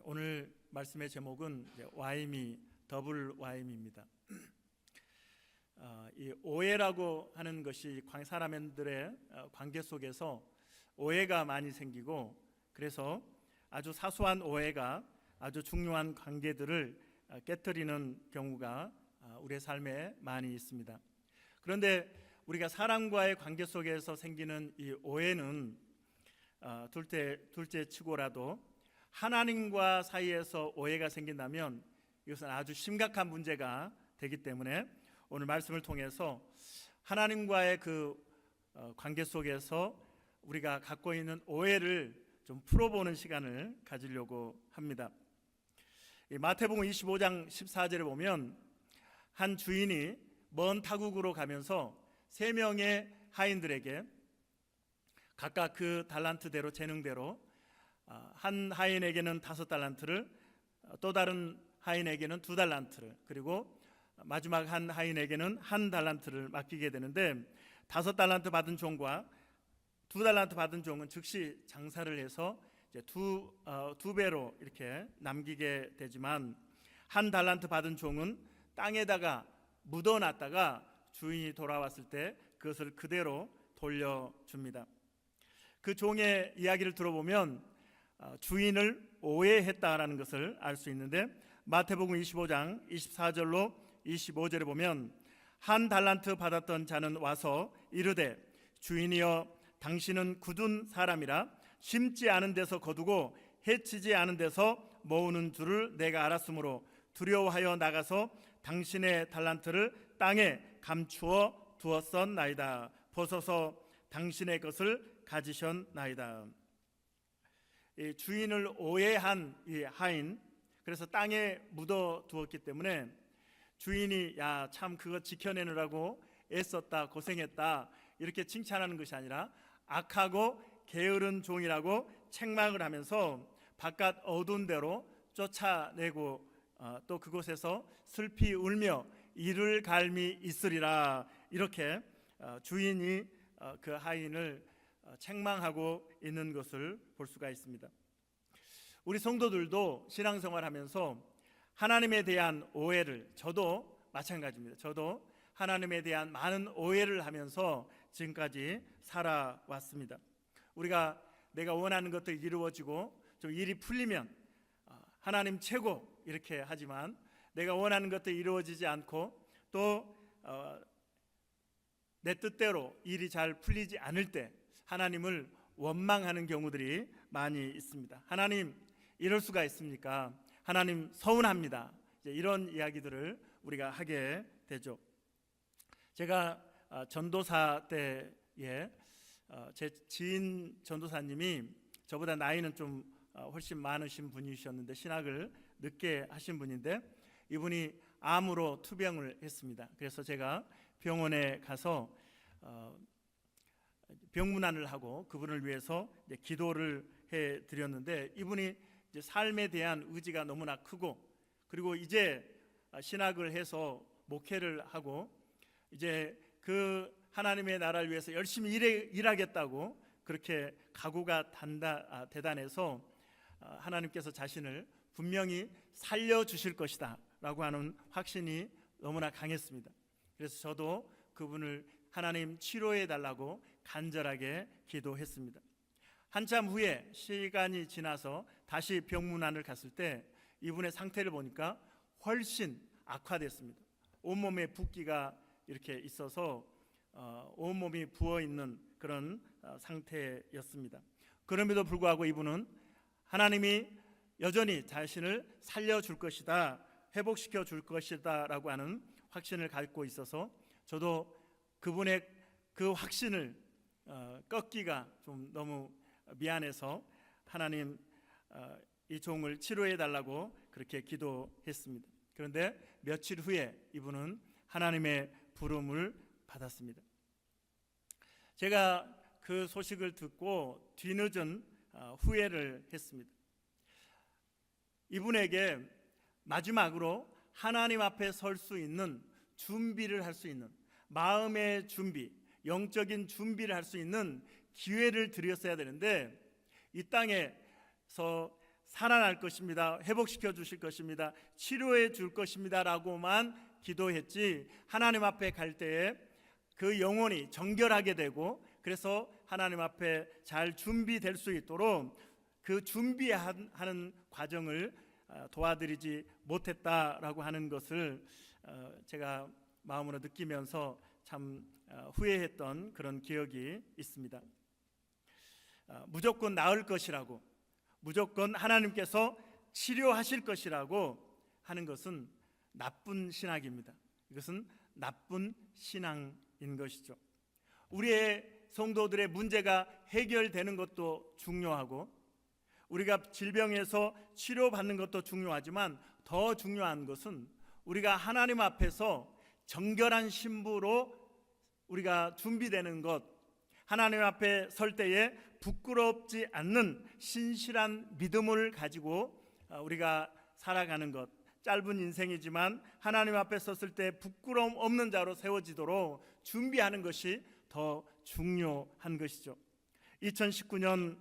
오늘 말씀의 제목은 와임이 더블 와임입니다. 이 오해라고 하는 것이 사람들의 관계 속에서 오해가 많이 생기고, 그래서 아주 사소한 오해가 아주 중요한 관계들을 깨뜨리는 경우가 우리의 삶에 많이 있습니다. 그런데 우리가 사람과의 관계 속에서 생기는 이 오해는 둘째 치고라도 하나님과 사이에서 오해가 생긴다면 이것은 아주 심각한 문제가 되기 때문에 오늘 말씀을 통해서 하나님과의 그 관계 속에서 우리가 갖고 있는 오해를 좀 풀어보는 시간을 가지려고 합니다. 마태복음 25장 14절에 보면 한 주인이 먼 타국으로 가면서 3명의 하인들에게 각각 그 달란트대로 재능대로 한 하인에게는 5달란트를, 또 다른 하인에게는 2달란트를, 그리고 마지막 한 하인에게는 1달란트를 맡기게 되는데, 5달란트 받은 종과 2달란트 받은 종은 즉시 장사를 해서 이제 두 배로 이렇게 남기게 되지만, 1달란트 받은 종은 땅에다가 묻어놨다가 주인이 돌아왔을 때 그것을 그대로 돌려줍니다. 그 종의 이야기를 들어보면 주인을 오해했다라는 것을 알 수 있는데, 마태복음 25장 24절로 25절에 보면 1달란트 받았던 자는 와서 이르되 주인이여, 당신은 굳은 사람이라 심지 않은 데서 거두고 해치지 않은 데서 모으는 줄을 내가 알았으므로 두려워하여 나가서 당신의 달란트를 땅에 감추어 두었었나이다. 벗어서 당신의 것을 가지셨나이다. 이 주인을 오해한 이 하인, 그래서 땅에 묻어 두었기 때문에 주인이 야, 참 그거 지켜내느라고 애썼다, 고생했다, 이렇게 칭찬하는 것이 아니라 악하고 게으른 종이라고 책망을 하면서 바깥 어두운 데로 쫓아내고, 또 그곳에서 슬피 울며 이를 갈미 있으리라, 이렇게 주인이 그 하인을 책망하고 있는 것을 볼 수가 있습니다. 우리 성도들도 신앙생활하면서 하나님에 대한 오해를, 저도 마찬가지입니다. 저도 하나님에 대한 많은 오해를 하면서 지금까지 살아왔습니다. 우리가 내가 원하는 것들이 이루어지고 좀 일이 풀리면 하나님 최고 이렇게 하지만, 내가 원하는 것들이 이루어지지 않고 또 내 뜻대로 일이 잘 풀리지 않을 때 하나님을 원망하는 경우들이 많이 있습니다. 하나님, 이럴 수가 있습니까? 하나님 서운합니다. 이런 이야기들을 우리가 하게 되죠. 제가 전도사 때에 제 지인 전도사님이 저보다 나이는 좀 훨씬 많으신 분이셨는데, 신학을 늦게 하신 분인데, 이분이 암으로 투병을 했습니다. 그래서 제가 병원에 가서 병문안을 하고 그분을 위해서 기도를 해드렸는데, 이분이 이제 삶에 대한 의지가 너무나 크고, 그리고 이제 신학을 해서 목회를 하고 이제 그 하나님의 나라를 위해서 열심히 일하겠다고 그렇게 각오가 대단해서 하나님께서 자신을 분명히 살려주실 것이다 라고 하는 확신이 너무나 강했습니다. 그래서 저도 그분을 하나님 치료해 달라고 간절하게 기도했습니다. 한참 후에 시간이 지나서 다시 병문안을 갔을 때 이분의 상태를 보니까 훨씬 악화됐습니다. 온몸에 붓기가 이렇게 있어서 온몸이 부어있는 그런 상태였습니다. 그럼에도 불구하고 이분은 하나님이 여전히 자신을 살려줄 것이다, 회복시켜 줄 것이다 라고 하는 확신을 갖고 있어서, 저도 그분의 그 확신을 꺾기가 좀 너무 미안해서 하나님, 이 종을 치료해 달라고 그렇게 기도했습니다. 그런데 며칠 후에 이분은 하나님의 부름을 받았습니다. 제가 그 소식을 듣고 뒤늦은 후회를 했습니다. 이분에게 마지막으로 하나님 앞에 설 수 있는 준비를 할 수 있는, 마음의 준비, 영적인 준비를 할 수 있는 기회를 드렸어야 되는데, 이 땅에서 살아날 것입니다, 회복시켜 주실 것입니다, 치료해 줄 것입니다 라고만 기도했지, 하나님 앞에 갈 때에 그 영혼이 정결하게 되고 그래서 하나님 앞에 잘 준비될 수 있도록 그 준비하는 과정을 도와드리지 못했다라고 하는 것을 제가 마음으로 느끼면서 참 후회했던 그런 기억이 있습니다. 무조건 나을 것이라고, 무조건 하나님께서 치료하실 것이라고 하는 것은 나쁜 신학입니다. 이것은 나쁜 신앙인 것이죠. 우리의 성도들의 문제가 해결되는 것도 중요하고 우리가 질병에서 치료받는 것도 중요하지만 더 중요한 것은 우리가 하나님 앞에서 정결한 신부로 우리가 준비되는 것, 하나님 앞에 설 때에 부끄럽지 않는 신실한 믿음을 가지고 우리가 살아가는 것, 짧은 인생이지만 하나님 앞에 섰을 때 부끄러움 없는 자로 세워지도록 준비하는 것이 더 중요한 것이죠. 2019년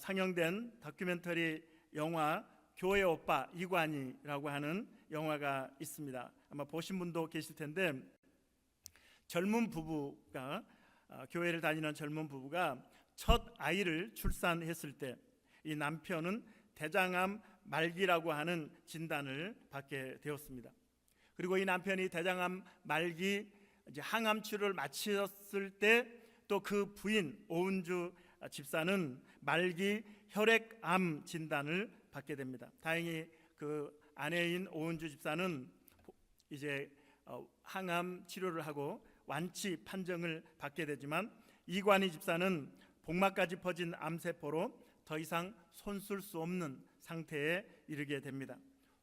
상영된 다큐멘터리 영화 교회 오빠 이관희라고 하는 영화가 있습니다. 아마 보신 분도 계실 텐데, 젊은 부부가 교회를 다니는 젊은 부부가 첫 아이를 출산했을 때 이 남편은 대장암 말기라고 하는 진단을 받게 되었습니다. 그리고 이 남편이 대장암 말기 이제 항암 치료를 마쳤을 때 또 그 부인 오은주 집사는 말기 혈액암 진단을 받게 됩니다. 다행히 그 아내인 오은주 집사는 이제 항암 치료를 하고 완치 판정을 받게 되지만 이관희 집사는 복막까지 퍼진 암세포로 더 이상 손쓸 수 없는 상태에 이르게 됩니다.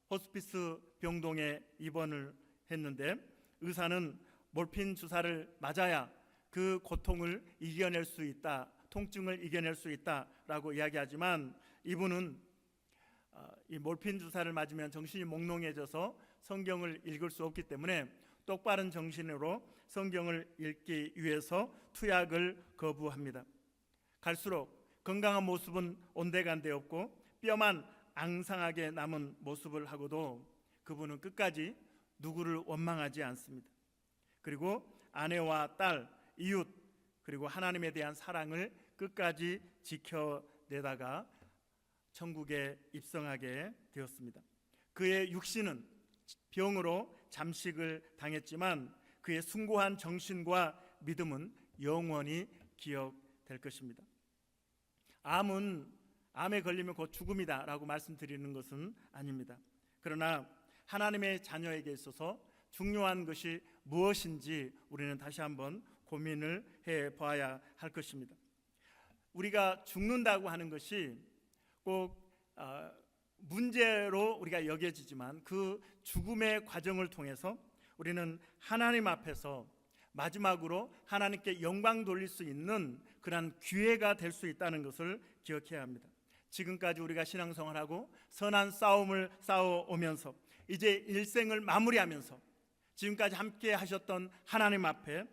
호스피스 병동에 입원을 했는데 의사는 몰핀 주사를 맞아야 그 고통을 이겨낼 수 있다, 통증을 이겨낼 수 있다라고 이야기하지만 이분은 이 몰핀 주사를 맞으면 정신이 몽롱해져서 성경을 읽을 수 없기 때문에 똑바른 정신으로 성경을 읽기 위해서 투약을 거부합니다. 갈수록 건강한 모습은 온데간데 없고 뼈만 앙상하게 남은 모습을 하고도 그분은 끝까지 누구를 원망하지 않습니다. 그리고 아내와 딸, 이웃, 그리고 하나님에 대한 사랑을 끝까지 지켜내다가 천국에 입성하게 되었습니다. 그의 육신은 병으로 잠식을 당했지만 그의 숭고한 정신과 믿음은 영원히 기억될 것입니다. 암에 걸리면 곧 죽음이다 라고 말씀드리는 것은 아닙니다. 그러나 하나님의 자녀에게 있어서 중요한 것이 무엇인지 우리는 다시 한번 고민을 해봐야 할 것입니다. 우리가 죽는다고 하는 것이 꼭 문제로 우리가 여겨지지만 그 죽음의 과정을 통해서 우리는 하나님 앞에서 마지막으로 하나님께 영광 돌릴 수 있는 그러한 기회가 될 수 있다는 것을 기억해야 합니다. 지금까지 우리가 신앙생활하고 선한 싸움을 싸워오면서 이제 일생을 마무리하면서 지금까지 함께 하셨던 하나님 앞에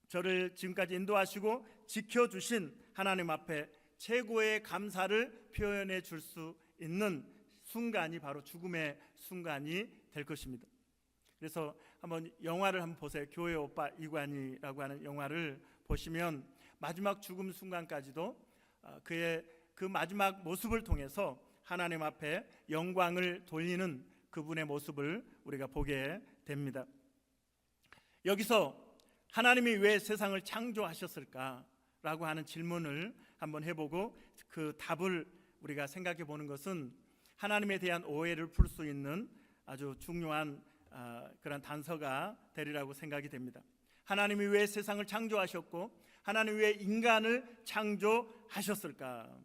저를 지금까지 인도하시고 지켜주신 하나님 앞에 최고의 감사를 표현해 줄 수 있는 순간이 바로 죽음의 순간이 될 것입니다. 그래서 한번 영화를 한번 보세요. 교회 오빠 이관희라고 하는 영화를 보시면 마지막 죽음 순간까지도 그의 그 마지막 모습을 통해서 하나님 앞에 영광을 돌리는 그분의 모습을 우리가 보게 됩니다. 여기서 하나님이 왜 세상을 창조하셨을까라고 하는 질문을 한번 해보고 그 답을 우리가 생각해 보는 것은 하나님에 대한 오해를 풀 수 있는 아주 중요한 그런 단서가 되리라고 생각이 됩니다. 하나님이 왜 세상을 창조하셨고 하나님이 왜 인간을 창조하셨을까?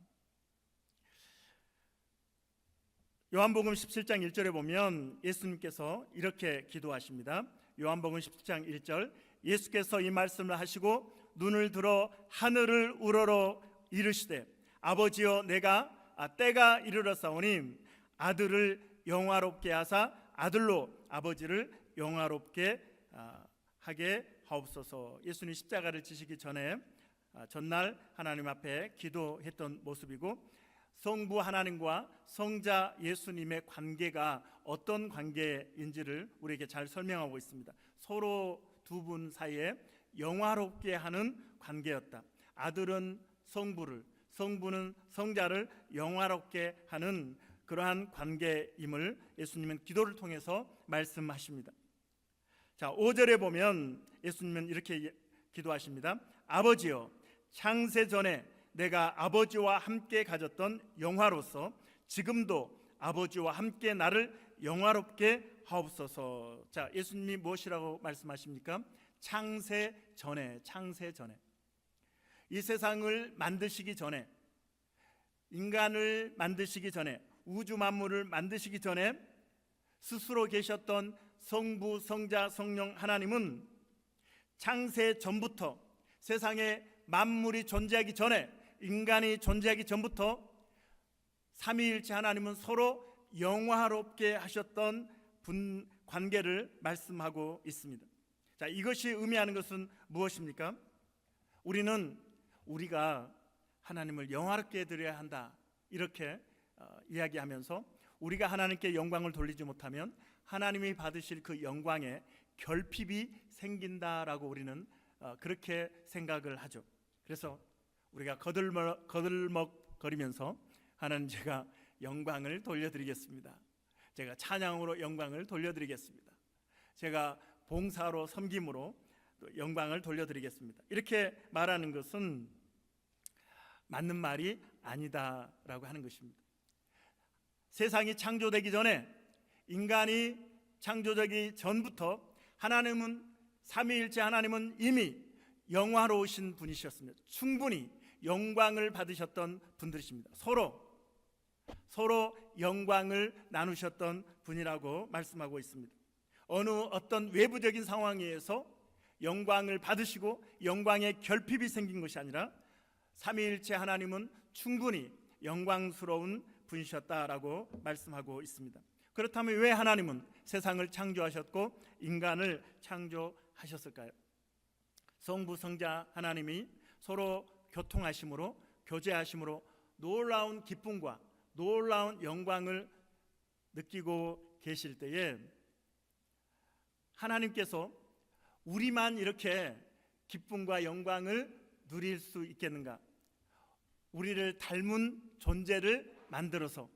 요한복음 17장 1절에 보면 예수님께서 이렇게 기도하십니다. 요한복음 17장 1절, 예수께서 이 말씀을 하시고 눈을 들어 하늘을 우러러 이르시되 아버지여 내가 때가 이르렀사오니 아들을 영화롭게 하사 아들로 아버지를 영화롭게 하게 하옵소서. 예수님 십자가를 지시기 전에 전날 하나님 앞에 기도했던 모습이고 성부 하나님과 성자 예수님의 관계가 어떤 관계인지를 우리에게 잘 설명하고 있습니다. 서로 두 분 사이에 영화롭게 하는 관계였다. 아들은 성부를, 성부는 성자를 영화롭게 하는 그러한 관계임을 예수님은 기도를 통해서 말씀하십니다. 자, 5절에 보면 예수님은 이렇게 기도하십니다. 아버지여, 창세 전에 내가 아버지와 함께 가졌던 영화로서 지금도 아버지와 함께 나를 영화롭게 하옵소서. 자, 예수님이 무엇이라고 말씀하십니까? 창세 전에, 창세 전에, 이 세상을 만드시기 전에, 인간을 만드시기 전에, 우주 만물을 만드시기 전에 스스로 계셨던 성부, 성자, 성령 하나님은 창세 전부터, 세상에 만물이 존재하기 전에, 인간이 존재하기 전부터 삼위일체 하나님은 서로 영화롭게 하셨던 관계를 말씀하고 있습니다. 자, 이것이 의미하는 것은 무엇입니까? 우리가 하나님을 영화롭게 드려야 한다, 이렇게 이야기하면서 우리가 하나님께 영광을 돌리지 못하면 하나님이 받으실 그 영광에 결핍이 생긴다라고 우리는 그렇게 생각을 하죠. 그래서 우리가 거들먹거리면서 하나님, 제가 영광을 돌려드리겠습니다. 제가 찬양으로 영광을 돌려드리겠습니다. 제가 봉사로 섬김으로 영광을 돌려드리겠습니다. 이렇게 말하는 것은 맞는 말이 아니다라고 하는 것입니다. 세상이 창조되기 전에, 인간이 창조되기 전부터 하나님은, 삼위일체 하나님은 이미 영화로우신 분이셨습니다. 충분히 영광을 받으셨던 분들이십니다. 서로 영광을 나누셨던 분이라고 말씀하고 있습니다. 어떤 외부적인 상황에서 영광을 받으시고 영광의 결핍이 생긴 것이 아니라 삼위일체 하나님은 충분히 영광스러운 분이셨다라고 말씀하고 있습니다. 그렇다면 왜 하나님은 세상을 창조하셨고 인간을 창조하셨을까요? 성부, 성자 하나님이 서로 교통하심으로, 교제하심으로 놀라운 기쁨과 놀라운 영광을 느끼고 계실 때에 하나님께서 우리만 이렇게 기쁨과 영광을 누릴 수 있겠는가? 우리를 닮은 존재를 만들어서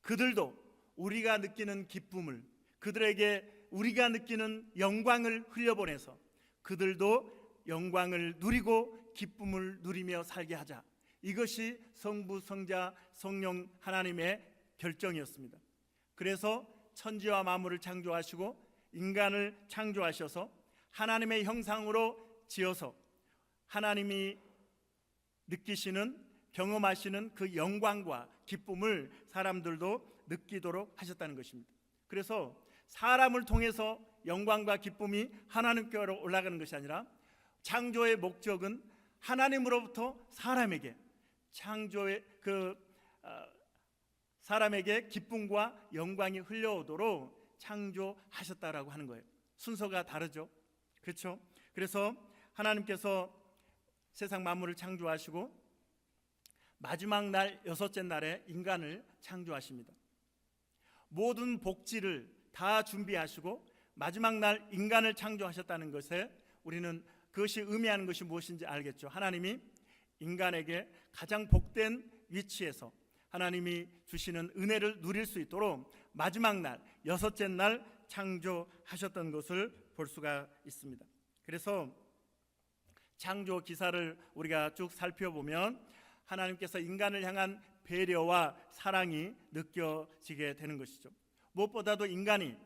그들도 우리가 느끼는 기쁨을, 그들에게 우리가 느끼는 영광을 흘려보내서 그들도 영광을 누리고 기쁨을 누리며 살게 하자. 이것이 성부, 성자, 성령 하나님의 결정이었습니다. 그래서 천지와 만물을 창조하시고 인간을 창조하셔서 하나님의 형상으로 지어서 하나님이 느끼시는, 경험하시는 그 영광과 기쁨을 사람들도 느끼도록 하셨다는 것입니다. 그래서 사람을 통해서 영광과 기쁨이 하나님께로 올라가는 것이 아니라 창조의 목적은 하나님으로부터 사람에게, 창조의 사람에게 기쁨과 영광이 흘러오도록 창조하셨다라고 하는 거예요. 순서가 다르죠, 그렇죠? 그래서 하나님께서 세상 만물을 창조하시고 마지막 날, 여섯째 날에 인간을 창조하십니다. 모든 복지를 다 준비하시고 마지막 날 인간을 창조하셨다는 것에 우리는 그것이 의미하는 것이 무엇인지 알겠죠. 하나님이 인간에게 가장 복된 위치에서 하나님이 주시는 은혜를 누릴 수 있도록 마지막 날, 여섯째 날 창조하셨던 것을 볼 수가 있습니다. 그래서 창조 기사를 우리가 쭉 살펴보면 하나님께서 인간을 향한 배려와 사랑이 느껴지게 되는 것이죠. 무엇보다도 인간이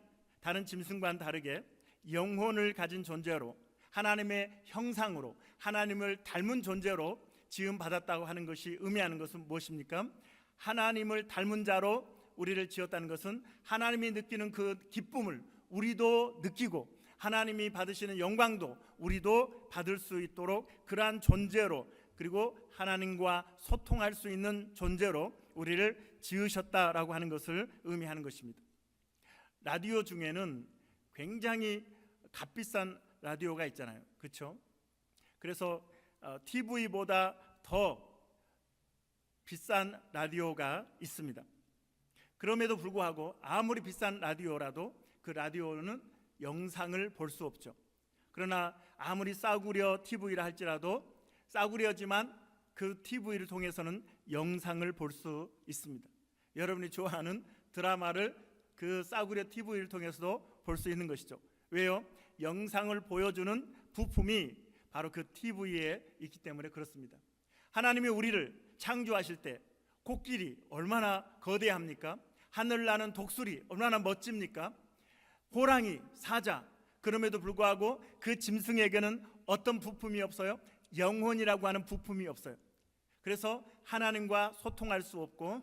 다른 짐승과는 다르게 영혼을 가진 존재로, 하나님의 형상으로, 하나님을 닮은 존재로 지음받았다고 하는 것이 의미하는 것은 무엇입니까? 하나님을 닮은 자로 우리를 지었다는 것은 하나님이 느끼는 그 기쁨을 우리도 느끼고 하나님이 받으시는 영광도 우리도 받을 수 있도록 그러한 존재로, 그리고 하나님과 소통할 수 있는 존재로 우리를 지으셨다라고 하는 것을 의미하는 것입니다. 라디오 중에는 굉장히 값비싼 라디오가 있잖아요, 그렇죠? 그래서 TV보다 더 비싼 라디오가 있습니다. 그럼에도 불구하고 아무리 비싼 라디오라도 그 라디오는 영상을 볼 수 없죠. 그러나 아무리 싸구려 TV라 할지라도 싸구려지만 그 TV를 통해서는 영상을 볼 수 있습니다. 여러분이 좋아하는 드라마를 그 싸구려 TV를 통해서도 볼 수 있는 것이죠. 왜요? 영상을 보여주는 부품이 바로 그 TV에 있기 때문에 그렇습니다. 하나님이 우리를 창조하실 때 코끼리 얼마나 거대합니까? 하늘 나는 독수리 얼마나 멋집니까? 호랑이, 사자, 그럼에도 불구하고 그 짐승에게는 어떤 부품이 없어요? 영혼이라고 하는 부품이 없어요. 그래서 하나님과 소통할 수 없고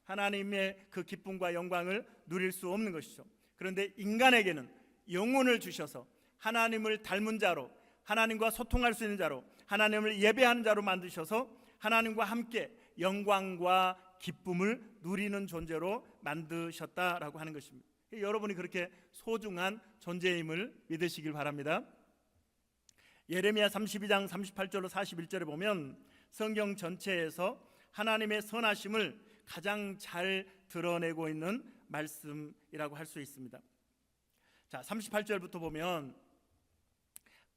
하나님의 그 기쁨과 영광을 누릴 수 없는 것이죠. 그런데 인간에게는 영혼을 주셔서 하나님을 닮은 자로, 하나님과 소통할 수 있는 자로, 하나님을 예배하는 자로 만드셔서 하나님과 함께 영광과 기쁨을 누리는 존재로 만드셨다라고 하는 것입니다. 여러분이 그렇게 소중한 존재임을 믿으시길 바랍니다. 예레미야 32장 38절로 41절에 보면 성경 전체에서 하나님의 선하심을 가장 잘 드러내고 있는 말씀이라고 할 수 있습니다. 자, 38절부터 보면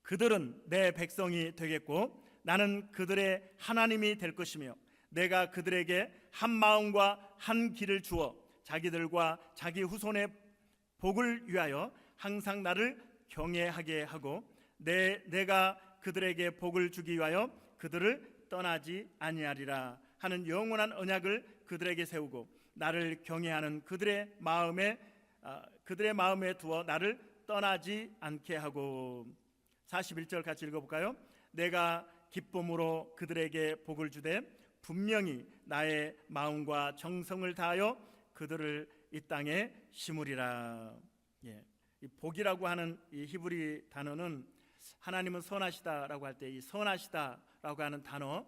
그들은 내 백성이 되겠고 나는 그들의 하나님이 될 것이며 내가 그들에게 한 마음과 한 길을 주어 자기들과 자기 후손의 복을 위하여 항상 나를 경외하게 하고 내가 그들에게 복을 주기 위하여 그들을 떠나지 아니하리라 하는 영원한 언약을 그들에게 세우고 나를 경외하는 그들의 마음에 두어 나를 떠나지 않게 하고. 41절 같이 읽어볼까요? 내가 기쁨으로 그들에게 복을 주되 분명히 나의 마음과 정성을 다하여 그들을 이 땅에 심으리라. 이 복이라고 하는 이 히브리 단어는 하나님은 선하시다라고 할 때 이 선하시다라고 하는 단어,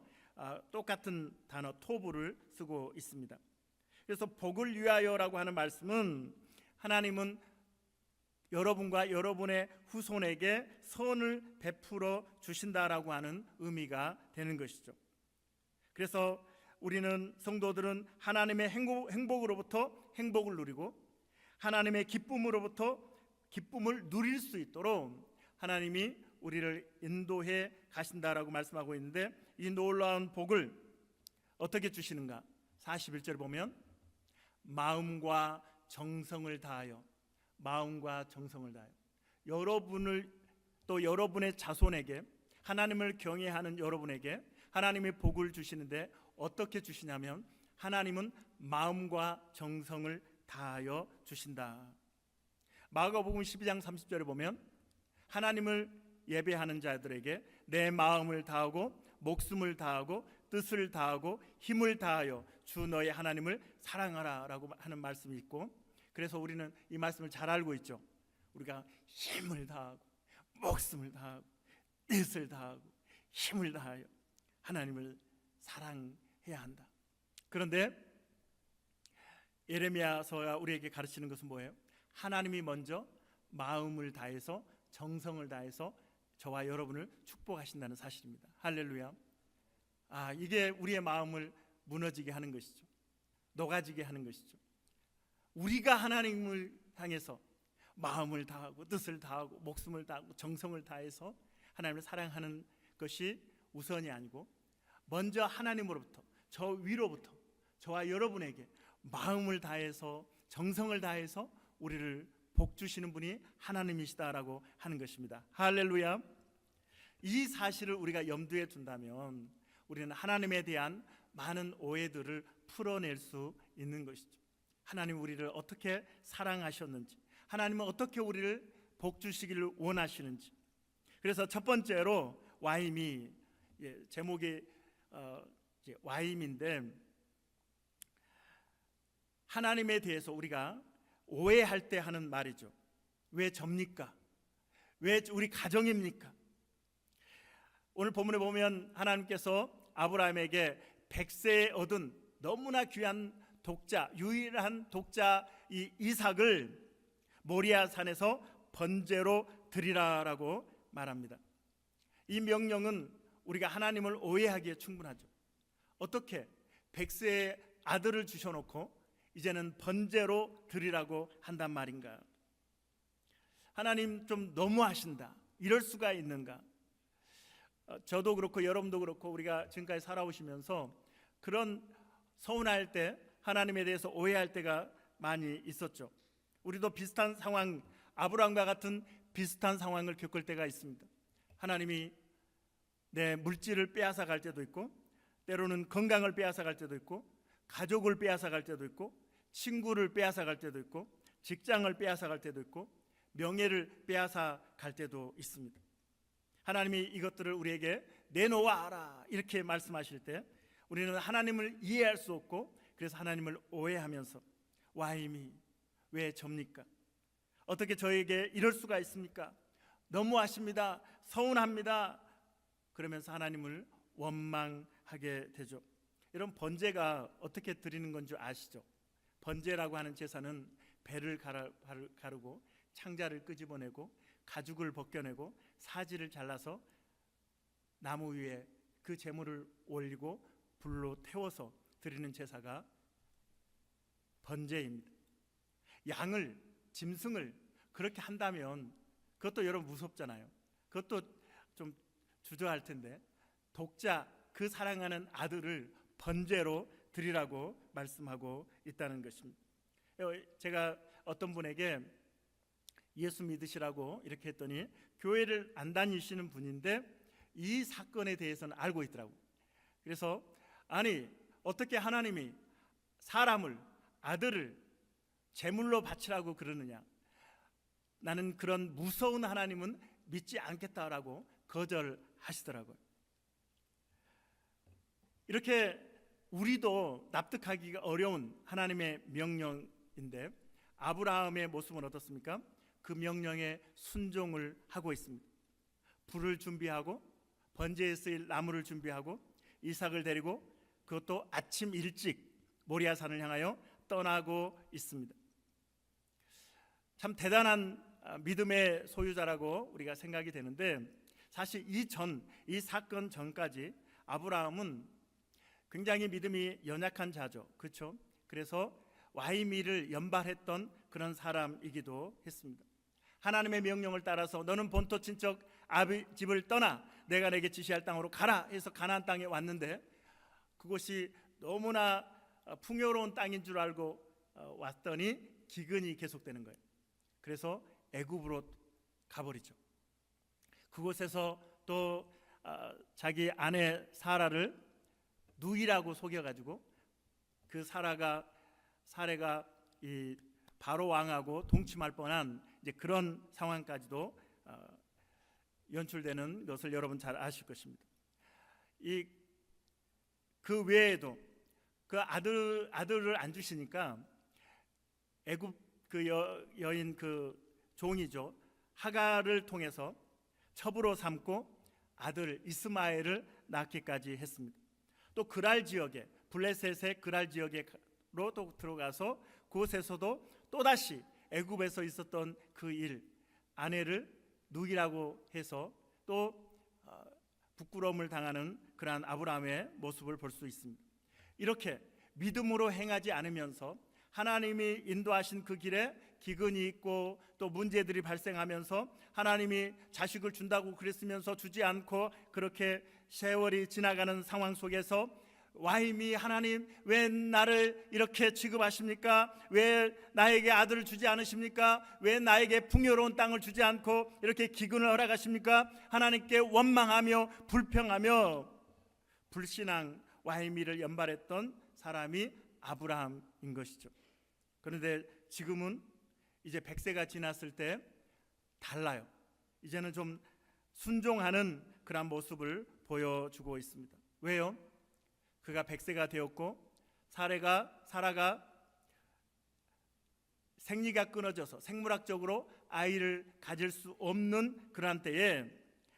똑같은 단어 토부를 쓰고 있습니다. 그래서 복을 위하여라고 하는 말씀은 하나님은 여러분과 여러분의 후손에게 선을 베풀어 주신다라고 하는 의미가 되는 것이죠. 그래서 우리는 성도들은 하나님의 행복으로부터 행복을 누리고 하나님의 기쁨으로부터 기쁨을 누릴 수 있도록 하나님이 우리를 인도해 가신다라고 말씀하고 있는데 이 놀라운 복을 어떻게 주시는가? 41절에 보면 마음과 정성을 다하여 여러분을 또 여러분의 자손에게 하나님을 경외하는 여러분에게 하나님의 복을 주시는데 어떻게 주시냐면 하나님은 마음과 정성을 다하여 주신다. 마가복음 12장 30절에 보면 하나님을 예배하는 자들에게 내 마음을 다하고 목숨을 다하고 뜻을 다하고 힘을 다하여 주 너의 하나님을 사랑하라 라고 하는 말씀이 있고, 그래서 우리는 이 말씀을 잘 알고 있죠. 우리가 힘을 다하고 목숨을 다하고 뜻을 다하고 힘을 다하여 하나님을 사랑해야 한다. 그런데 예레미야서가 우리에게 가르치는 것은 뭐예요? 하나님이 먼저 마음을 다해서 정성을 다해서 저와 여러분을 축복하신다는 사실입니다. 할렐루야. 이게 우리의 마음을 무너지게 하는 것이죠. 녹아지게 하는 것이죠. 우리가 하나님을 향해서 마음을 다하고 뜻을 다하고 목숨을 다하고 정성을 다해서 하나님을 사랑하는 것이 우선이 아니고 먼저 하나님으로부터 저 위로부터 저와 여러분에게 마음을 다해서 정성을 다해서 우리를 복 주시는 분이 하나님이시다라고 하는 것입니다. 할렐루야. 이 사실을 우리가 염두에 둔다면 우리는 하나님에 대한 많은 오해들을 풀어낼 수 있는 것이죠. 하나님 우리를 어떻게 사랑하셨는지, 하나님은 어떻게 우리를 복 주시기를 원하시는지. 그래서 첫 번째로 와임이 제목이 와임인데, 하나님에 대해서 우리가 오해할 때 하는 말이죠. 왜 접니까? 왜 우리 가정입니까? 오늘 본문에 보면 하나님께서 아브라함에게 100세에 얻은 너무나 귀한 독자, 유일한 독자 이 이삭을 모리아 산에서 번제로 드리라라고 말합니다. 이 명령은 우리가 하나님을 오해하기에 충분하죠. 어떻게 백세의 아들을 주셔놓고 이제는 번제로 드리라고 한단 말인가? 하나님 좀 너무하신다, 이럴 수가 있는가? 저도 그렇고 여러분도 그렇고 우리가 지금까지 살아오시면서 그런 서운할 때, 하나님에 대해서 오해할 때가 많이 있었죠. 우리도 비슷한 상황, 아브라함과 같은 비슷한 상황을 겪을 때가 있습니다. 하나님이 내 물질을 빼앗아 갈 때도 있고, 때로는 건강을 빼앗아 갈 때도 있고, 가족을 빼앗아 갈 때도 있고, 친구를 빼앗아 갈 때도 있고, 직장을 빼앗아 갈 때도 있고, 명예를 빼앗아 갈 때도 있습니다. 하나님이 이것들을 우리에게 내놓아라 이렇게 말씀하실 때 우리는 하나님을 이해할 수 없고, 그래서 하나님을 오해하면서 와임이 왜 접니까? 어떻게 저에게 이럴 수가 있습니까? 너무하십니다, 서운합니다, 그러면서 하나님을 원망하게 되죠. 이런 번제가 어떻게 드리는 건 줄 아시죠? 번제라고 하는 제사는 배를 가르고 창자를 끄집어내고 가죽을 벗겨내고 사지를 잘라서 나무 위에 그 제물을 올리고 불로 태워서 드리는 제사가 번제입니다. 양을, 짐승을 그렇게 한다면 그것도 여러분 무섭잖아요. 그것도 좀 주저할 텐데, 독자, 그 사랑하는 아들을 번제로 드리라고 말씀하고 있다는 것입니다. 제가 어떤 분에게 예수 믿으시라고 이렇게 했더니 교회를 안 다니시는 분인데 이 사건에 대해서는 알고 있더라고요. 그래서 아니, 어떻게 하나님이 사람을, 아들을 제물로 바치라고 그러느냐, 나는 그런 무서운 하나님은 믿지 않겠다라고 거절하시더라고요. 이렇게 우리도 납득하기가 어려운 하나님의 명령인데 아브라함의 모습은 어떻습니까? 그 명령에 순종을 하고 있습니다. 불을 준비하고 번제에 쓰일 나무를 준비하고 이삭을 데리고 그것도 아침 일찍 모리아산을 향하여 떠나고 있습니다. 참 대단한 믿음의 소유자라고 우리가 생각이 되는데, 사실 이 사건 전까지 아브라함은 굉장히 믿음이 연약한 자죠. 그렇죠? 그래서 와이미를 연발했던 그런 사람이기도 했습니다. 하나님의 명령을 따라서 너는 본토 친척 아비 집을 떠나 내가 내게 지시할 땅으로 가라 해서 가나안 땅에 왔는데, 그곳이 너무나 풍요로운 땅인 줄 알고 왔더니 기근이 계속되는 거예요. 그래서 애굽으로 가버리죠. 그곳에서 또 자기 아내 사라를 누이라고 속여가지고 그 사라가 이 바로 왕하고 동침할 뻔한 이제 그런 상황까지도 연출되는 것을 여러분 잘 아실 것입니다. 그 외에도 그 아들을 안 주시니까 애굽 그 여인 그 종이죠, 하갈을 통해서 첩으로 삼고 아들 이스마엘을 낳기까지 했습니다. 또 그랄 지역에, 블레셋의 그랄 지역에로 또 들어가서 그곳에서도 또다시 애굽에서 있었던 그 일, 아내를 누이라고 해서 또 부끄러움을 당하는 그러한 아브라함의 모습을 볼 수 있습니다. 이렇게 믿음으로 행하지 않으면서 하나님이 인도하신 그 길에 기근이 있고 또 문제들이 발생하면서 하나님이 자식을 준다고 그랬으면서 주지 않고 그렇게 세월이 지나가는 상황 속에서 와임이 하나님 왜 나를 이렇게 취급하십니까? 왜 나에게 아들을 주지 않으십니까? 왜 나에게 풍요로운 땅을 주지 않고 이렇게 기근을 허락하십니까? 하나님께 원망하며 불평하며 불신앙 와이미를 연발했던 사람이 아브라함인 것이죠. 그런데 지금은 이제 100세가 지났을 때 달라요. 이제는 좀 순종하는 그런 모습을 보여주고 있습니다. 왜요? 그가 100세가 되었고 사라가 생리가 끊어져서 생물학적으로 아이를 가질 수 없는 그러한 때에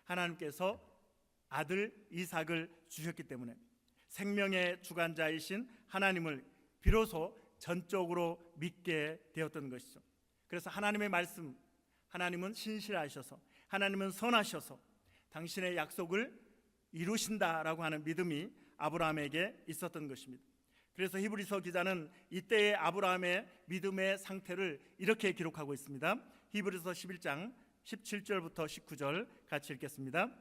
하나님께서 아들 이삭을 주셨기 때문에 생명의 주관자이신 하나님을 비로소 전적으로 믿게 되었던 것이죠. 그래서 하나님의 말씀, 하나님은 신실하셔서, 하나님은 선하셔서 당신의 약속을 이루신다라고 하는 믿음이 아브라함에게 있었던 것입니다. 그래서 히브리서 기자는 이때의 아브라함의 믿음의 상태를 이렇게 기록하고 있습니다. 히브리서 11장 17절부터 19절 같이 읽겠습니다.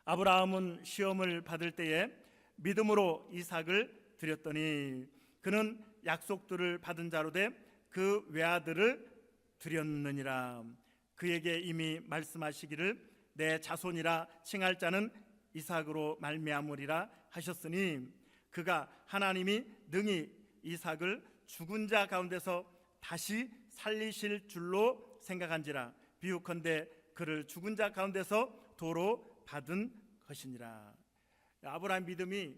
아브라함은 시험을 받을 때에 믿음으로 이삭을 드렸더니 그는 약속들을 받은 자로 돼 그 외아들을 드렸느니라. 그에게 이미 말씀하시기를 내 자손이라 칭할 자는 이삭으로 말미암으리라 하셨으니 그가 하나님이 능히 이삭을 죽은 자 가운데서 다시 살리실 줄로 생각한지라. 비유컨대 그를 죽은 자 가운데서 도로 받은 것이니라. 아브라함 믿음이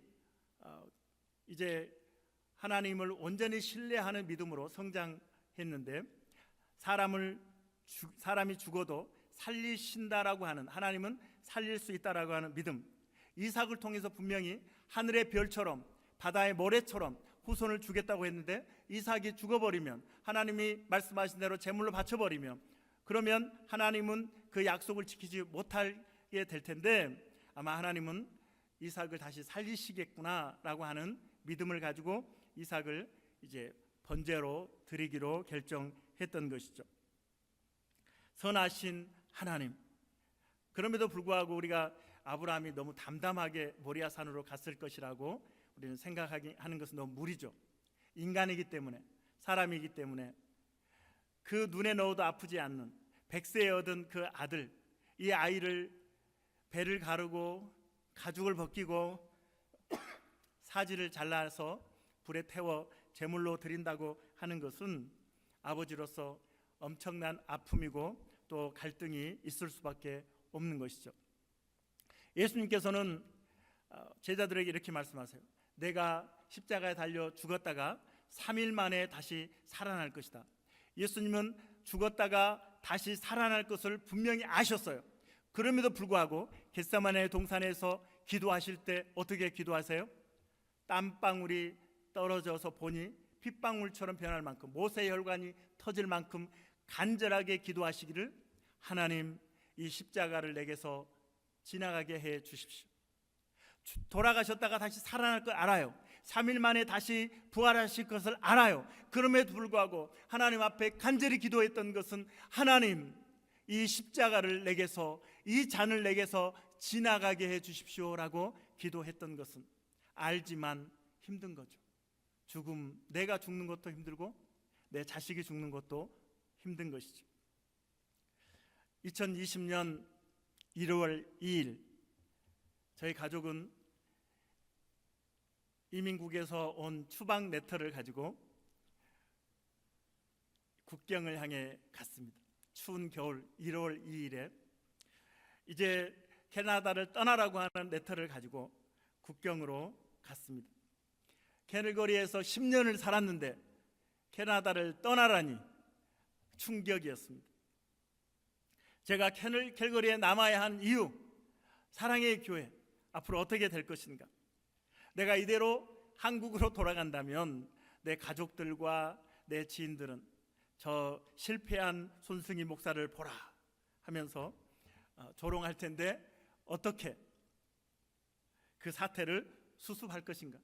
이제 하나님을 온전히 신뢰하는 믿음으로 성장했는데 사람이 죽어도 살리신다라고 하는, 하나님은 살릴 수 있다라고 하는 믿음, 이삭을 통해서 분명히 하늘의 별처럼 바다의 모래처럼 후손을 주겠다고 했는데 이삭이 죽어버리면, 하나님이 말씀하신 대로 제물로 바쳐버리면, 그러면 하나님은 그 약속을 지키지 못하게 될 텐데 아마 하나님은 이삭을 다시 살리시겠구나라고 하는 믿음을 가지고 이삭을 이제 번제로 드리기로 결정했던 것이죠. 선하신 하나님. 그럼에도 불구하고 우리가 아브라함이 너무 담담하게 모리아산으로 갔을 것이라고 우리는 생각하는 것은 너무 무리죠. 인간이기 때문에, 사람이기 때문에 그 눈에 넣어도 아프지 않는 100세에 얻은 그 아들, 이 아이를 배를 가르고 가죽을 벗기고 사지를 잘라서 불에 태워 제물로 드린다고 하는 것은 아버지로서 엄청난 아픔이고 또 갈등이 있을 수밖에 없는 것이죠. 예수님께서는 제자들에게 이렇게 말씀하세요. 내가 십자가에 달려 죽었다가 3일 만에 다시 살아날 것이다. 예수님은 죽었다가 다시 살아날 것을 분명히 아셨어요. 그럼에도 불구하고 겟세마네 동산에서 기도하실 때 어떻게 기도하세요? 땀방울이 떨어져서 보니 핏방울처럼 변할 만큼, 모세의 혈관이 터질 만큼 간절하게 기도하시기를, 하나님 이 십자가를 내게서 지나가게 해 주십시오. 돌아가셨다가 다시 살아날 걸 알아요. 3일 만에 다시 부활하실 것을 알아요. 그럼에도 불구하고 하나님 앞에 간절히 기도했던 것은, 하나님 이 십자가를 내게서, 이 잔을 내게서 지나가게 해 주십시오라고 기도했던 것은 알지만 힘든 거죠. 죽음, 내가 죽는 것도 힘들고 내 자식이 죽는 것도 힘든 것이죠. 2020년 1월 2일 저희 가족은 이민국에서 온 추방 레터를 가지고 국경을 향해 갔습니다. 추운 겨울 1월 2일에 이제 캐나다를 떠나라고 하는 레터를 가지고 국경으로 갔습니다. 캘거리에서 10년을 살았는데 캐나다를 떠나라니 충격이었습니다. 제가 캘거리에 남아야 한 이유, 사랑의 교회 앞으로 어떻게 될 것인가. 내가 이대로 한국으로 돌아간다면 내 가족들과 내 지인들은 저 실패한 손승희 목사를 보라 하면서 조롱할 텐데 어떻게 그 사태를 수습할 것인가.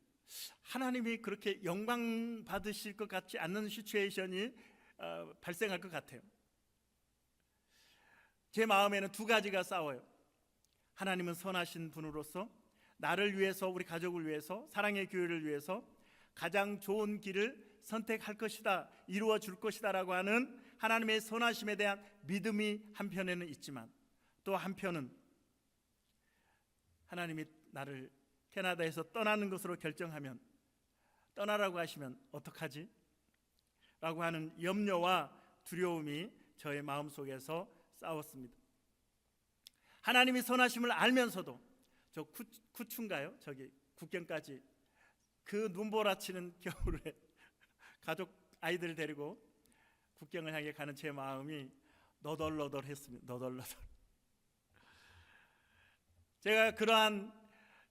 하나님이 그렇게 영광 받으실 것 같지 않는 시츄에이션이 발생할 것 같아요. 제 마음에는 두 가지가 싸워요. 하나님은 선하신 분으로서 나를 위해서, 우리 가족을 위해서, 사랑의 교회를 위해서 가장 좋은 길을 선택할 것이다, 이루어 줄 것이다 라고 하는 하나님의 선하심에 대한 믿음이 한편에는 있지만, 또 한편은 하나님이 나를 캐나다에서 떠나는 것으로 결정하면, 떠나라고 하시면 어떡하지? 라고 하는 염려와 두려움이 저의 마음속에서 싸웠습니다. 하나님이 선하심을 알면서도 저 쿠춘가요? 저기 국경까지 그 눈보라치는 겨울에 가족 아이들 데리고 국경을 향해 가는 제 마음이 너덜너덜했습니다. 너덜너덜. 제가 그러한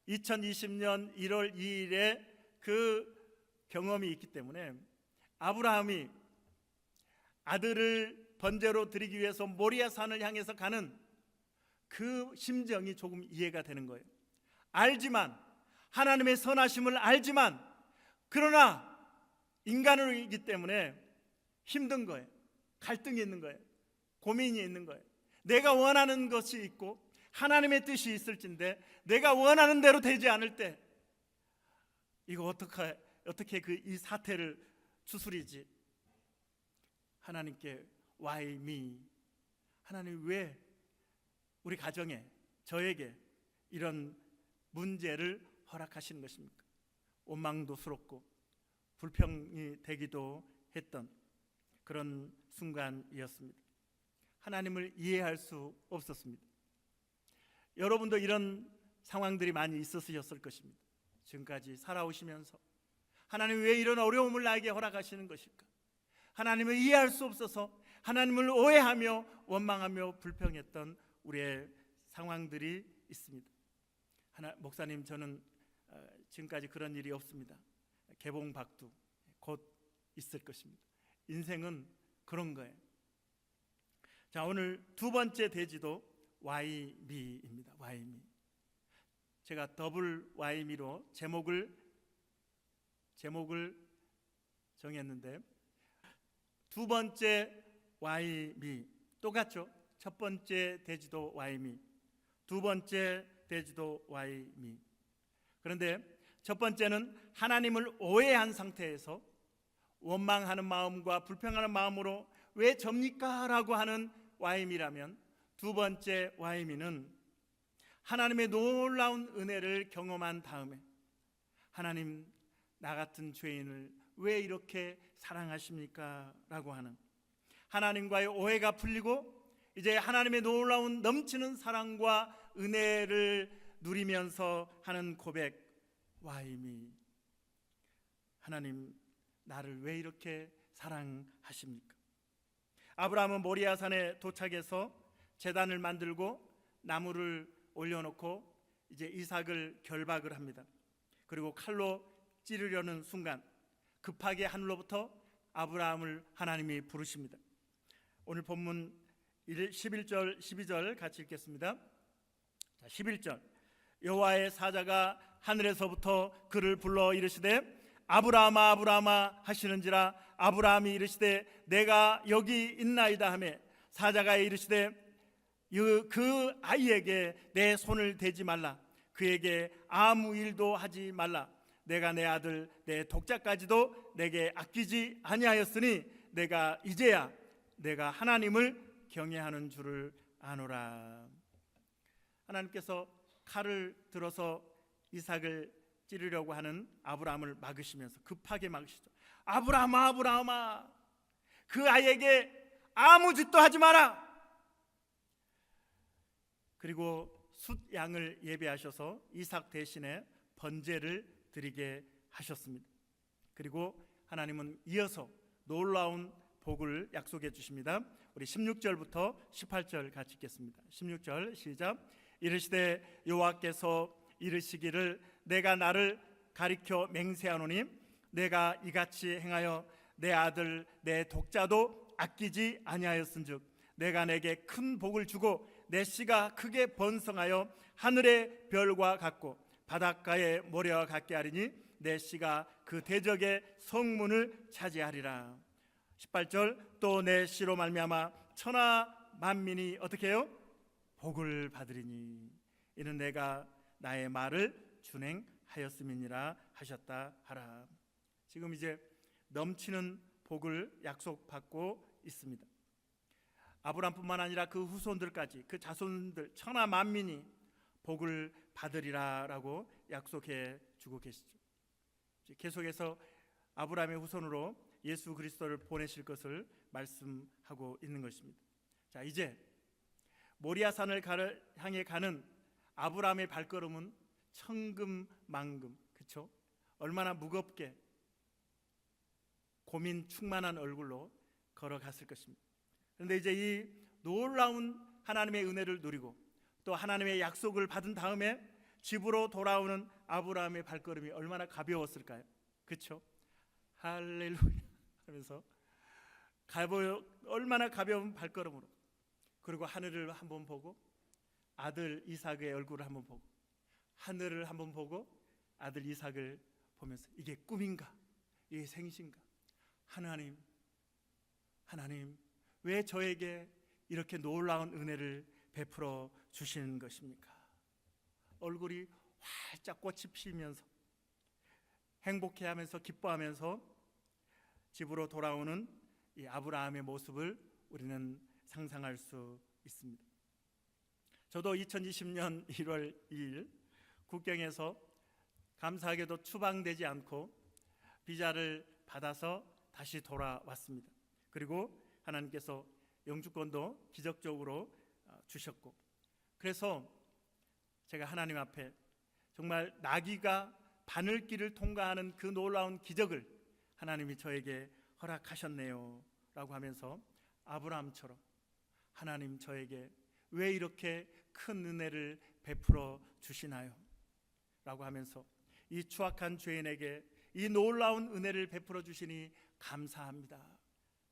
2020년 1월 2일에 그 경험이 있기 때문에 아브라함이 아들을 번제로 드리기 위해서 모리아산을 향해서 가는 그 심정이 조금 이해가 되는 거예요. 알지만 하나님의 선하심을 알지만 그러나 인간이기 때문에 힘든 거예요. 갈등이 있는 거예요. 고민이 있는 거예요. 내가 원하는 것이 있고 하나님의 뜻이 있을진데 내가 원하는 대로 되지 않을 때 이거 어떻게 이 사태를 추스리지? 하나님께 Why me? 하나님 왜 우리 가정에 저에게 이런 문제를 허락하시는 것입니까? 원망도스럽고 불평이 되기도 했던 그런 순간이었습니다. 하나님을 이해할 수 없었습니다. 여러분도 이런 상황들이 많이 있으셨을 것입니다. 지금까지 살아오시면서 하나님 왜 이런 어려움을 나에게 허락하시는 것일까? 하나님을 이해할 수 없어서 하나님을 오해하며 원망하며 불평했던 우리의 상황들이 있습니다. 목사님, 저는 지금까지 그런 일이 없습니다. 개봉박두 곧 있을 것입니다. 인생은 그런 거예요. 자, 오늘 두 번째 대지도 Why me입니다. Why me. 제가 더블 Why me로 제목을 정했는데 두 번째 Why me 똑같죠? 첫 번째 대지도 Why me, 두 번째 대지도 Why me. 그런데 첫 번째는 하나님을 오해한 상태에서 원망하는 마음과 불평하는 마음으로 왜 접니까? 라고 하는 Why me라면 두 번째 Why me는 하나님의 놀라운 은혜를 경험한 다음에 하나님, 나 같은 죄인을 왜 이렇게 사랑하십니까? 라고 하는 하나님과의 오해가 풀리고 이제 하나님의 놀라운 넘치는 사랑과 은혜를 누리면서 하는 고백, Why me? 하나님, 나를 왜 이렇게 사랑하십니까? 아브라함은 모리아산에 도착해서 제단을 만들고 나무를 올려놓고 이제 이삭을 결박을 합니다. 그리고 칼로 찌르려는 순간 급하게 하늘로부터 아브라함을 하나님이 부르십니다. 오늘 본문 11절 12절 같이 읽겠습니다. 11절, 여호와의 사자가 하늘에서부터 그를 불러 이르시되 아브라함아 아브라함아 하시는지라 아브라함이 이르시되 내가 여기 있나이다 하매 사자가 이르시되 그 아이에게 내 손을 대지 말라, 그에게 아무 일도 하지 말라. 내가 내 아들 내 독자까지도 내게 아끼지 아니하였으니 내가 이제야 내가 하나님을 경외하는 줄을 아노라. 하나님께서 칼을 들어서 이삭을 찌르려고 하는 아브라함을 막으시면서 급하게 막으시죠. 아브라함아 아브라함아, 그 아이에게 아무 짓도 하지 마라. 그리고 숫양을 예배하셔서 이삭 대신에 번제를 드리게 하셨습니다. 그리고 하나님은 이어서 놀라운 복을 약속해 주십니다. 우리 16절부터 18절 같이 읽겠습니다. 16절 시작. 이르시되 여호와께서 이르시기를 내가 나를 가리켜 맹세하노니 내가 이같이 행하여 내 아들 내 독자도 아끼지 아니하였은즉 내가 내게 큰 복을 주고 내 씨가 크게 번성하여 하늘의 별과 같고 바닷가의 모래와 같게 하리니 내 씨가 그 대적의 성문을 차지하리라. 18절, 또 내 씨로 말미암아 천하 만민이 어떻게 해요? 복을 받으리니 이는 내가 나의 말을 준행하였음이니라 하셨다 하라. 지금 이제 넘치는 복을 약속받고 있습니다. 아브라함뿐만 아니라 그 후손들까지, 그 자손들 천하 만민이 복을 받으리라라고 약속해 주고 계시죠. 계속해서 아브라함의 후손으로 예수 그리스도를 보내실 것을 말씀하고 있는 것입니다. 자, 이제 모리아산을 향해 가는 아브라함의 발걸음은 천금만금, 그렇죠? 얼마나 무겁게 고민 충만한 얼굴로 걸어갔을 것입니다. 그런데 이제 이 놀라운 하나님의 은혜를 누리고 또 하나님의 약속을 받은 다음에 집으로 돌아오는 아브라함의 발걸음이 얼마나 가벼웠을까요? 그렇죠? 할렐루야 하면서 얼마나 가벼운 발걸음으로, 그리고 하늘을 한번 보고 아들 이삭의 얼굴을 한번 보고 하늘을 한번 보고 아들 이삭을 보면서 이게 꿈인가? 이게 생신가? 하나님 왜 저에게 이렇게 놀라운 은혜를 베풀어 주시는 것입니까? 얼굴이 활짝 꽃이 피면서 행복해하면서 기뻐하면서 집으로 돌아오는 이 아브라함의 모습을 우리는 상상할 수 있습니다. 저도 2020년 1월 2일 국경에서 감사하게도 추방되지 않고 비자를 받아서 다시 돌아왔습니다. 그리고 하나님께서 영주권도 기적적으로 주셨고, 그래서 제가 하나님 앞에 정말 나귀가 바늘길을 통과하는 그 놀라운 기적을 하나님이 저에게 허락하셨네요 라고 하면서 아브라함처럼 하나님 저에게 왜 이렇게 큰 은혜를 베풀어 주시나요? 라고 하면서 이 추악한 죄인에게 이 놀라운 은혜를 베풀어 주시니 감사합니다.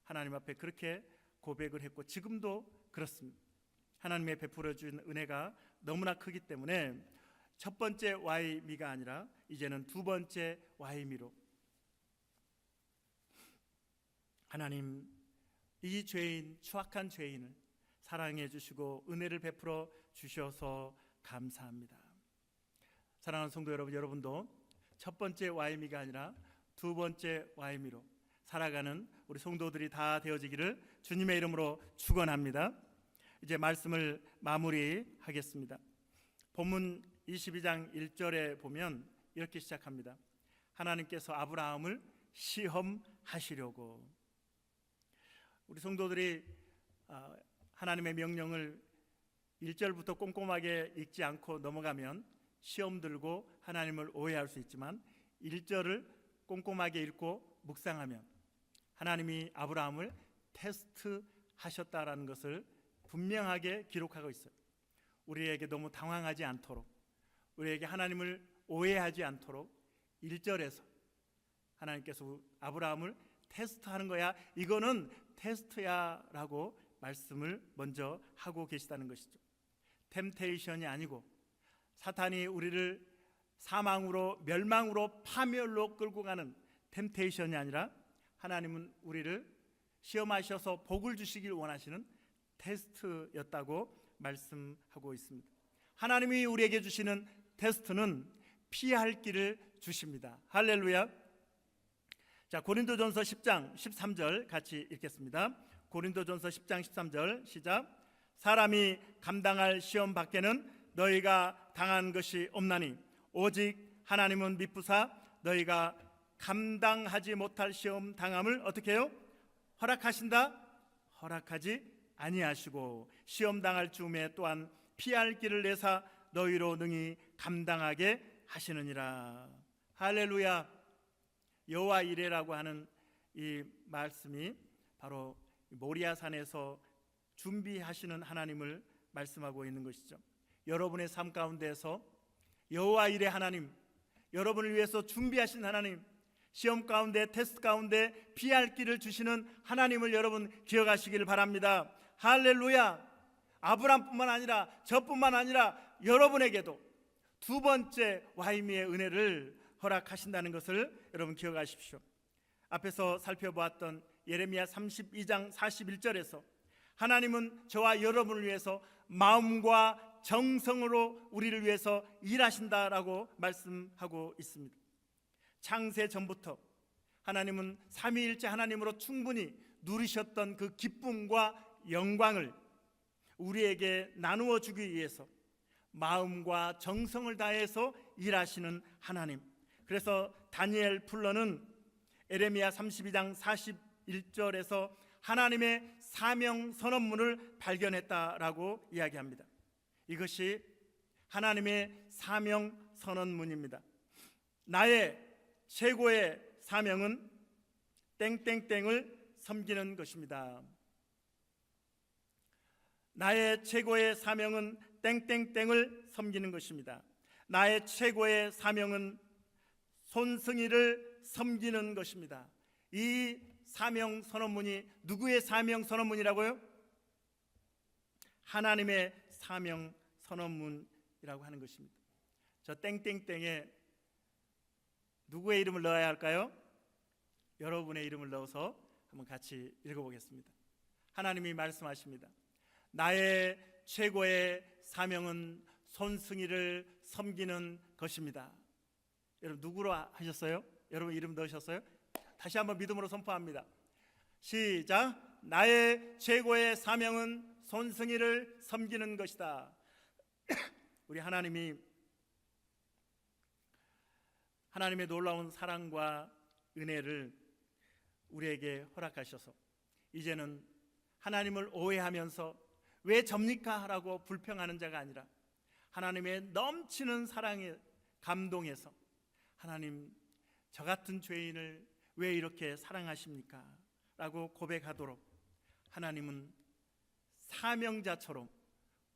하나님 앞에 그렇게 고백을 했고 지금도 그렇습니다. 하나님의 베풀어 준 은혜가 너무나 크기 때문에 첫 번째 와이미가 아니라 이제는 두 번째 와이미로 하나님 이 죄인, 추악한 죄인을 사랑해 주시고 은혜를 베풀어 주셔서 감사합니다. 사랑하는 성도 여러분, 여러분도 첫 번째 와이미가 아니라 두 번째 와이미로 살아가는 우리 성도들이 다 되어지기를 주님의 이름으로 축원합니다. 이제 말씀을 마무리하겠습니다. 본문 22장 1절에 보면 이렇게 시작합니다. 하나님께서 아브라함을 시험하시려고. 우리 성도들이 하나님의 명령을 1절부터 꼼꼼하게 읽지 않고 넘어가면 시험 들고 하나님을 오해할 수 있지만 1절을 꼼꼼하게 읽고 묵상하면 하나님이 아브라함을 테스트하셨다라는 것을 분명하게 기록하고 있어요. 우리에게 너무 당황하지 않도록, 우리에게 하나님을 오해하지 않도록 1절에서 하나님께서 아브라함을 테스트하는 거야, 이거는 테스트야 라고 말씀을 먼저 하고 계시다는 것이죠. 템테이션이 아니고 사탄이 우리를 사망으로, 멸망으로, 파멸로 끌고 가는 템테이션이 아니라 하나님은 우리를 시험하셔서 복을 주시길 원하시는 테스트였다고 말씀하고 있습니다. 하나님이 우리에게 주시는 테스트는 피할 길을 주십니다. 할렐루야. 자, 고린도전서 10장 13절 같이 읽겠습니다. 고린도전서 10장 13절 시작. 사람이 감당할 시험 밖에는 너희가 당한 것이 없나니 오직 하나님은 미쁘사 너희가 감당하지 못할 시험 당함을 어떻게 해요? 허락하신다? 허락하지 아니하시고 시험 당할 즈음에 또한 피할 길을 내사 너희로 능히 감당하게 하시느니라. 할렐루야. 여호와 이레라고 하는 이 말씀이 바로 모리아산에서 준비하시는 하나님을 말씀하고 있는 것이죠. 여러분의 삶 가운데에서 여호와 이레 하나님, 여러분을 위해서 준비하신 하나님, 시험 가운데, 테스트 가운데 피할 길을 주시는 하나님을 여러분 기억하시길 바랍니다. 할렐루야. 아브람뿐만 아니라 저뿐만 아니라 여러분에게도 두 번째 와이미의 은혜를 허락하신다는 것을 여러분 기억하십시오. 앞에서 살펴보았던 예레미야 32장 41절에서 하나님은 저와 여러분을 위해서 마음과 정성으로 우리를 위해서 일하신다라고 말씀하고 있습니다. 창세 전부터 하나님은 삼위일체 하나님으로 충분히 누리셨던 그 기쁨과 영광을 우리에게 나누어 주기 위해서 마음과 정성을 다해서 일하시는 하나님. 그래서 다니엘 풀러는 에레미야 32장 41절에서 하나님의 사명 선언문을 발견했다라고 이야기합니다. 이것이 하나님의 사명 선언문입니다. 나의 최고의 사명은 땡땡땡을 섬기는 것입니다. 나의 최고의 사명은 땡땡땡을 섬기는 것입니다. 나의 최고의 사명은 손승이를 섬기는 것입니다. 이 사명 선언문이 누구의 사명 선언문이라고요? 하나님의 사명 선언문이라고 하는 것입니다. 저 땡땡땡에 누구의 이름을 넣어야 할까요? 여러분의 이름을 넣어서 한번 같이 읽어보겠습니다. 하나님이 말씀하십니다. 나의 최고의 사명은 손승이를 섬기는 것입니다. 여러분 누구로 하셨어요? 여러분 이름 넣으셨어요? 다시 한번 믿음으로 선포합니다. 시작. 나의 최고의 사명은 손승이를 섬기는 것이다. 우리 하나님이 하나님의 놀라운 사랑과 은혜를 우리에게 허락하셔서 이제는 하나님을 오해하면서 왜 접니까? 라고 불평하는 자가 아니라 하나님의 넘치는 사랑에 감동해서 하나님, 저 같은 죄인을 왜 이렇게 사랑하십니까? 라고 고백하도록 하나님은 사명자처럼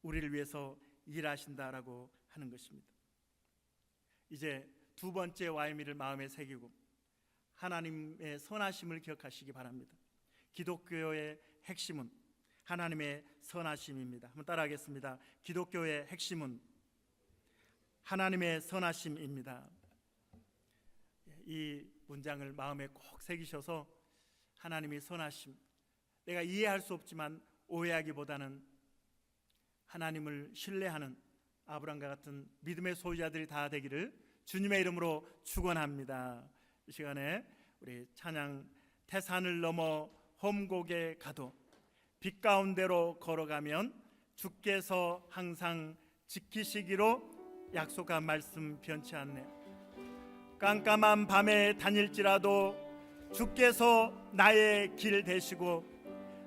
우리를 위해서 일하신다라고 하는 것입니다. 이제 두 번째 와이미를 마음에 새기고 하나님의 선하심을 기억하시기 바랍니다. 기독교의 핵심은 하나님의 선하심입니다. 한번 따라하겠습니다. 기독교의 핵심은 하나님의 선하심입니다. 이 문장을 마음에 꼭 새기셔서 하나님의 선하심, 내가 이해할 수 없지만 오해하기보다는 하나님을 신뢰하는 아브라함과 같은 믿음의 소유자들이 다 되기를 주님의 이름으로 축원합니다. 이 시간에 우리 찬양 태산을 넘어 험곡에 가도 빛 가운데로 걸어가면 주께서 항상 지키시기로 약속한 말씀 변치 않네요. 깜깜한 밤에 다닐지라도 주께서 나의 길 되시고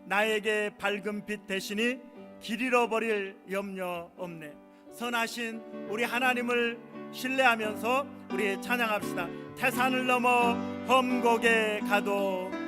나에게 밝은 빛 되시니 길 잃어버릴 염려 없네. 선하신 우리 하나님을 신뢰하면서 우리 찬양합시다. 태산을 넘어 험곡에 가도